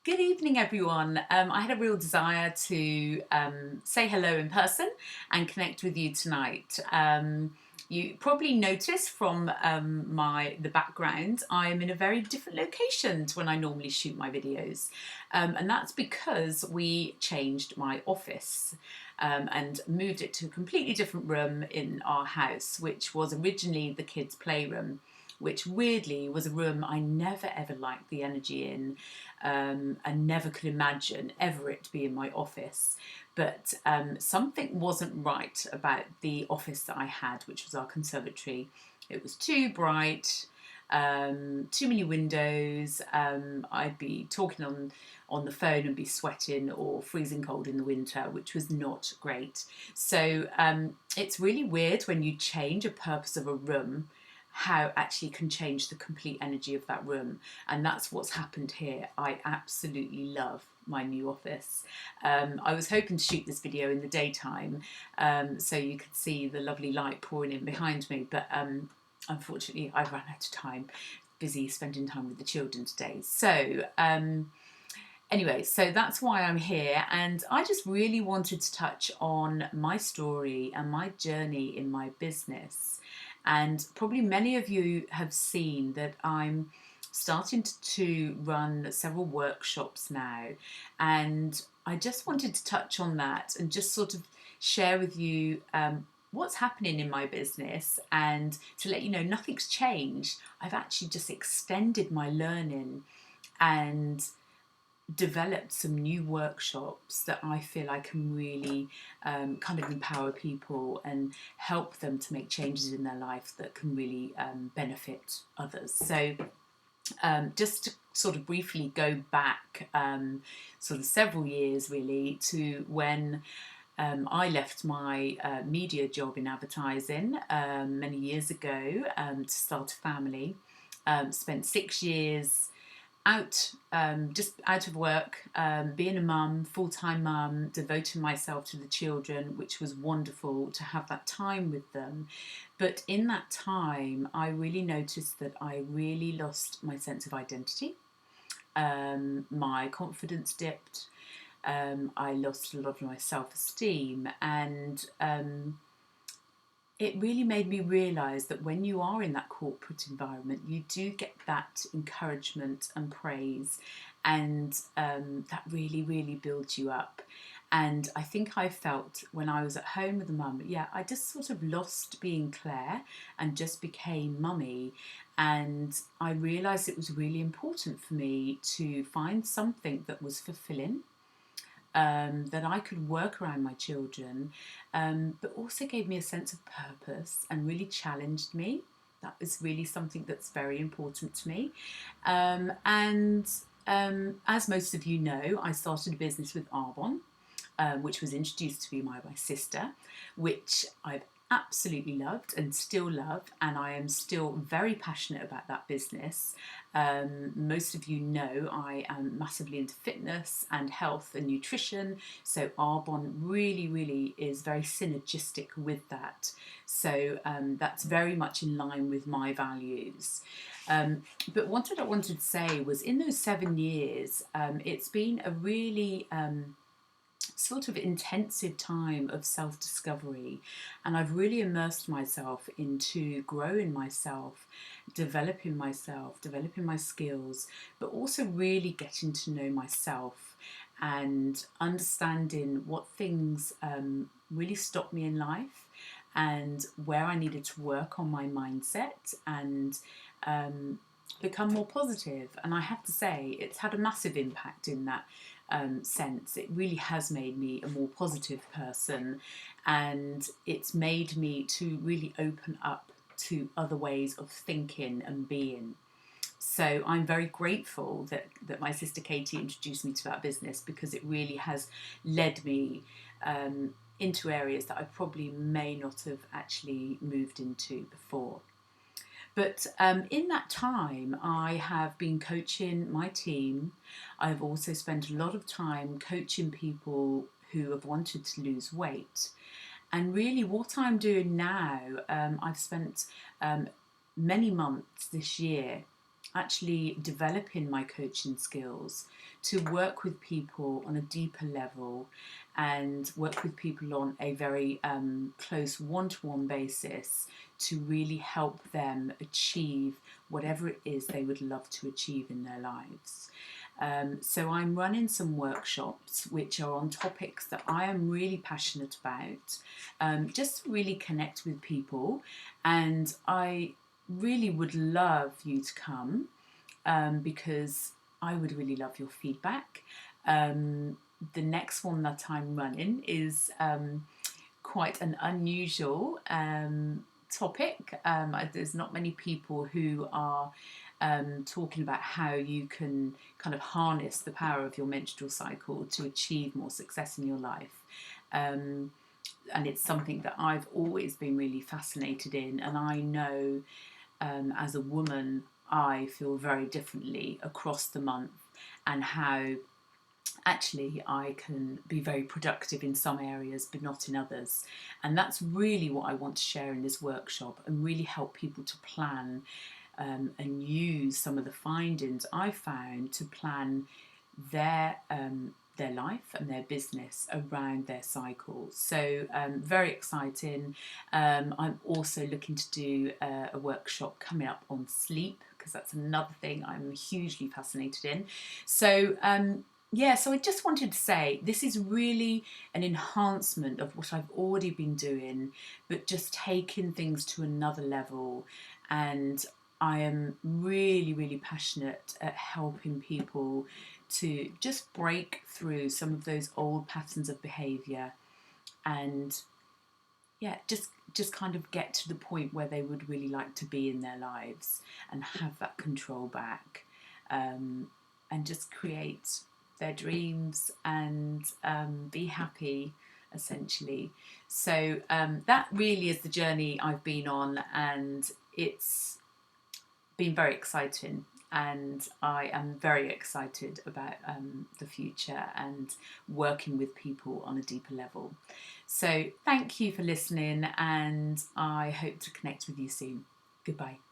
Good evening, everyone. I had a real desire to say hello in person and connect with you tonight. You probably noticed from the background, I am in a very different location to when I normally shoot my videos, and that's because we changed my office and moved it to a completely different room in our house, which was originally the kids' playroom, which weirdly was a room I never ever liked the energy in, and never could imagine ever it to be in my office. But something wasn't right about the office that I had, which was our conservatory. It was too bright, too many windows. I'd be talking on the phone and be sweating or freezing cold in the winter, which was not great. So it's really weird when you change a purpose of a room, how actually can change the complete energy of that room. And that's what's happened here. I absolutely love my new office. I was hoping to shoot this video in the daytime, so you could see the lovely light pouring in behind me, but unfortunately I ran out of time, busy spending time with the children today. So anyway, so that's why I'm here, and I just really wanted to touch on my story and my journey in my business. And probably many of you have seen that I'm starting to run several workshops now, and I just wanted to touch on that and just sort of share with you what's happening in my business, and to let you know nothing's changed. I've actually just extended my learning and developed some new workshops that I feel I can really kind of empower people and help them to make changes in their life that can really benefit others. So just to sort of briefly go back sort of several years really to when I left my media job in advertising many years ago to start a family. Spent 6 years just out of work, being a mum, full-time mum, devoting myself to the children, which was wonderful to have that time with them. But in that time, I really noticed that I really lost my sense of identity. My confidence dipped. I lost a lot of my self-esteem, and it really made me realise that when you are in that corporate environment, you do get that encouragement and praise, and that really, really builds you up. And I think I felt when I was at home with the mum, yeah, I just sort of lost being Claire and just became mummy. And I realised it was really important for me to find something that was fulfilling, that I could work around my children, but also gave me a sense of purpose and really challenged me. That was really something that's very important to me. And as most of you know, I started a business with Arbonne, which was introduced to me by my sister, which I've absolutely loved and still love, and I am still very passionate about that business. Most of you know I am massively into fitness and health and nutrition, so Arbonne really, really is very synergistic with that. So that's very much in line with my values. But what I wanted to say was, in those 7 years, it's been a really sort of intensive time of self-discovery, and I've really immersed myself into growing myself, developing my skills, but also really getting to know myself and understanding what things really stopped me in life, and where I needed to work on my mindset and become more positive. And I have to say, it's had a massive impact in that sense. It really has made me a more positive person, and it's made me to really open up to other ways of thinking and being. So I'm very grateful that my sister Katie introduced me to that business, because it really has led me into areas that I probably may not have actually moved into before. But in that time, I have been coaching my team. I've also spent a lot of time coaching people who have wanted to lose weight. And really, what I'm doing now, I've spent many months this year actually developing my coaching skills to work with people on a deeper level and work with people on a very close one-to-one basis to really help them achieve whatever it is they would love to achieve in their lives. So I'm running some workshops which are on topics that I am really passionate about, just to really connect with people, and I really would love you to come, because I would really love your feedback. The next one that I'm running is quite an unusual topic. There's not many people who are talking about how you can kind of harness the power of your menstrual cycle to achieve more success in your life. And it's something that I've always been really fascinated in, and I know as a woman I feel very differently across the month, and how actually I can be very productive in some areas but not in others. And that's really what I want to share in this workshop, and really help people to plan and use some of the findings I found to plan their life and their business around their cycles. So very exciting. I'm also looking to do a workshop coming up on sleep, because that's another thing I'm hugely fascinated in. So yeah, so I just wanted to say this is really an enhancement of what I've already been doing, but just taking things to another level. And I am really, really passionate at helping people to just break through some of those old patterns of behaviour, and yeah, just kind of get to the point where they would really like to be in their lives and have that control back, and just create their dreams and be happy, essentially. So that really is the journey I've been on, and it's been very exciting, and I am very excited about the future and working with people on a deeper level. So thank you for listening, and I hope to connect with you soon. Goodbye.